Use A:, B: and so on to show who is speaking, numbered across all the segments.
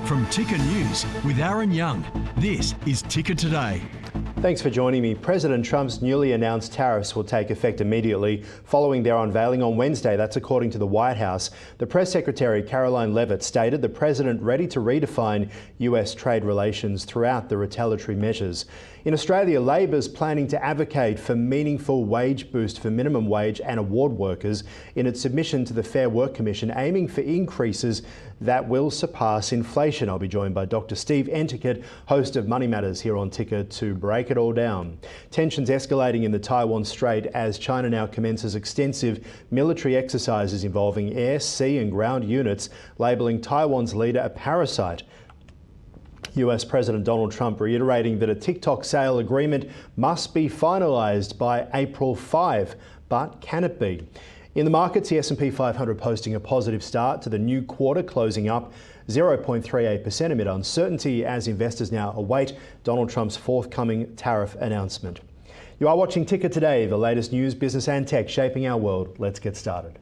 A: From Ticker News with Aaron Young, this is Ticker Today.
B: Thanks for joining me. President Trump's newly announced tariffs will take effect immediately following their unveiling on Wednesday. That's according to the White House. The Press Secretary Karoline Leavitt stated the president ready to redefine US trade relations throughout the retaliatory measures. In Australia, Labor's planning to advocate for meaningful wage boost for minimum wage and award workers in its submission to the Fair Work Commission, aiming for increases that will surpass inflation. I'll be joined by Dr. Steve Entickett, host of Money Matters here on Ticker, to break it all down. Tensions escalating in the Taiwan Strait as China now commences extensive military exercises involving air, sea and ground units, labelling Taiwan's leader a parasite. US President Donald Trump reiterating that a TikTok sale agreement must be finalised by April 5, but can it be? In the markets, the S&P 500 posting a positive start to the new quarter, closing up 0.38% amid uncertainty as investors now await Donald Trump's forthcoming tariff announcement. You are watching Ticker Today, the latest news, business and tech shaping our world. Let's get started.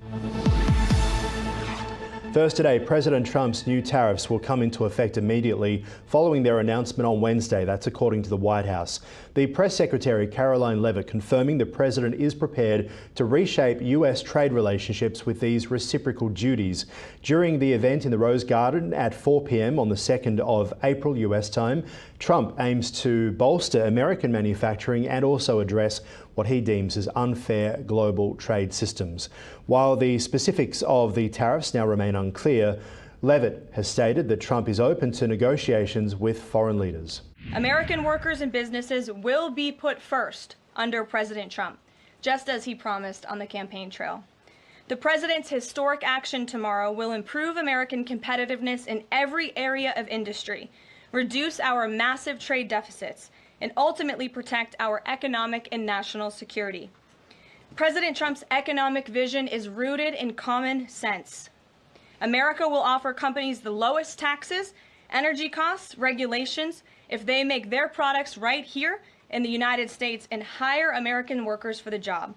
B: First today, President Trump's new tariffs will come into effect immediately following their announcement on Wednesday. That's according to the White House. The Press Secretary Karoline Leavitt confirming the president is prepared to reshape US trade relationships with these reciprocal duties. During the event in the Rose Garden at 4 p.m. on the 2nd of April US time, Trump aims to bolster American manufacturing and also address what he deems as unfair global trade systems. While the specifics of the tariffs now remain unclear, Leavitt has stated that Trump is open to negotiations with foreign leaders.
C: American workers and businesses will be put first under President Trump, just as he promised on the campaign trail. The president's historic action tomorrow will improve American competitiveness in every area of industry, reduce our massive trade deficits, and ultimately protect our economic and national security. President Trump's economic vision is rooted in common sense. America will offer companies the lowest taxes, energy costs, regulations if they make their products right here in the United States and hire American workers for the job.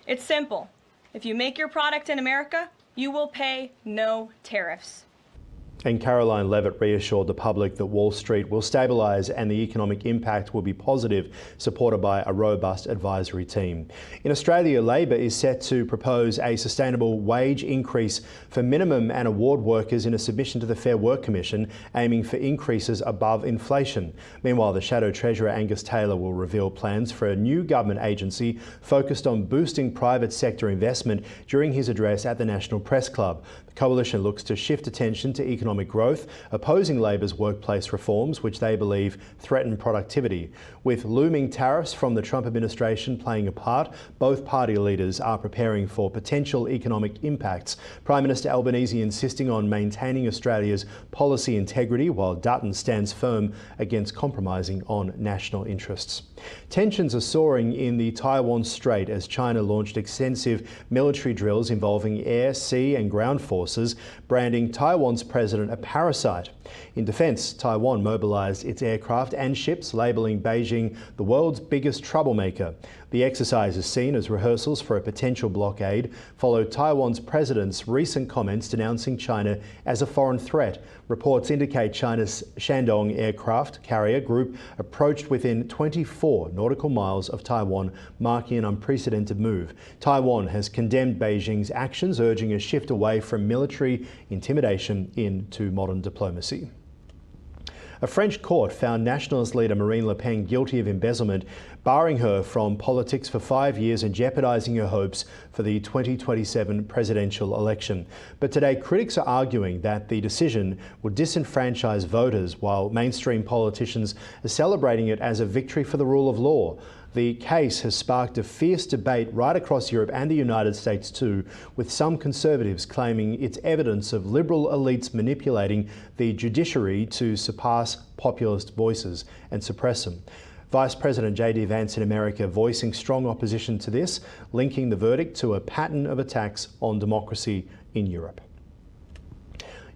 C: It's simple. If you make your product in America, you will pay no tariffs.
B: And Karoline Leavitt reassured the public that Wall Street will stabilise and the economic impact will be positive, supported by a robust advisory team. In Australia, Labor is set to propose a sustainable wage increase for minimum and award workers in a submission to the Fair Work Commission, aiming for increases above inflation. Meanwhile, the Shadow Treasurer Angus Taylor will reveal plans for a new government agency focused on boosting private sector investment during his address at the National Press Club. The coalition looks to shift attention to economic growth, opposing Labor's workplace reforms, which they believe threaten productivity. With looming tariffs from the Trump administration playing a part, both party leaders are preparing for potential economic impacts. Prime Minister Albanese insisting on maintaining Australia's policy integrity, while Dutton stands firm against compromising on national interests. Tensions are soaring in the Taiwan Strait as China launched extensive military drills involving air, sea and ground forces, branding Taiwan's president a parasite. In defence, Taiwan mobilised its aircraft and ships, labelling Beijing the world's biggest troublemaker. The exercise is seen as rehearsals for a potential blockade, followed Taiwan's president's recent comments denouncing China as a foreign threat. Reports indicate China's Shandong aircraft carrier group approached within 24 nautical miles of Taiwan, marking an unprecedented move. Taiwan has condemned Beijing's actions, urging a shift away from military intimidation into modern diplomacy. A French court found nationalist leader Marine Le Pen guilty of embezzlement, barring her from politics for 5 years and jeopardising her hopes for the 2027 presidential election. But today, critics are arguing that the decision would disenfranchise voters, while mainstream politicians are celebrating it as a victory for the rule of law. The case has sparked a fierce debate right across Europe and the United States too, with some conservatives claiming it's evidence of liberal elites manipulating the judiciary to surpass populist voices and suppress them. Vice President J.D. Vance in America voicing strong opposition to this, linking the verdict to a pattern of attacks on democracy in Europe.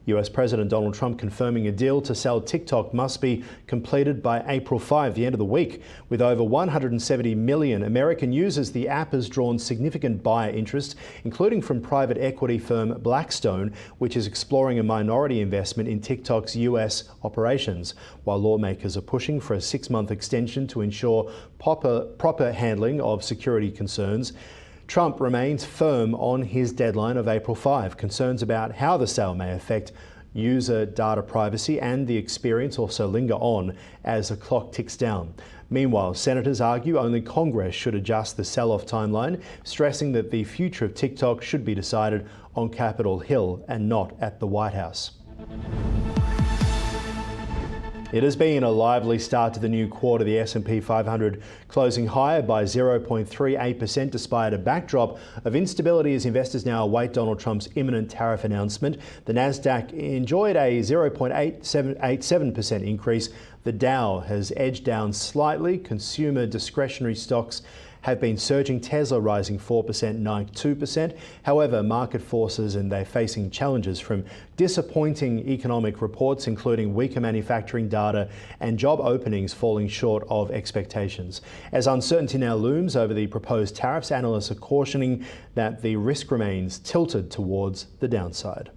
B: US President Donald Trump confirming a deal to sell TikTok must be completed by April 5, the end of the week. With over 170 million American users, the app has drawn significant buyer interest, including from private equity firm Blackstone, which is exploring a minority investment in TikTok's US operations, while lawmakers are pushing for a 6-month extension to ensure proper handling of security concerns. Trump remains firm on his deadline of April 5. Concerns about how the sale may affect user data privacy and the experience also linger on as the clock ticks down. Meanwhile, senators argue only Congress should adjust the sell-off timeline, stressing that the future of TikTok should be decided on Capitol Hill and not at the White House. It has been a lively start to the new quarter, the S&P 500 closing higher by 0.38% despite a backdrop of instability as investors now await Donald Trump's imminent tariff announcement. The Nasdaq enjoyed a 0.87% increase. The Dow has edged down slightly. Consumer discretionary stocks have been surging, Tesla rising 4%, Nike 2%. However, market forces and they're facing challenges from disappointing economic reports, including weaker manufacturing data and job openings falling short of expectations. As uncertainty now looms over the proposed tariffs, analysts are cautioning that the risk remains tilted towards the downside.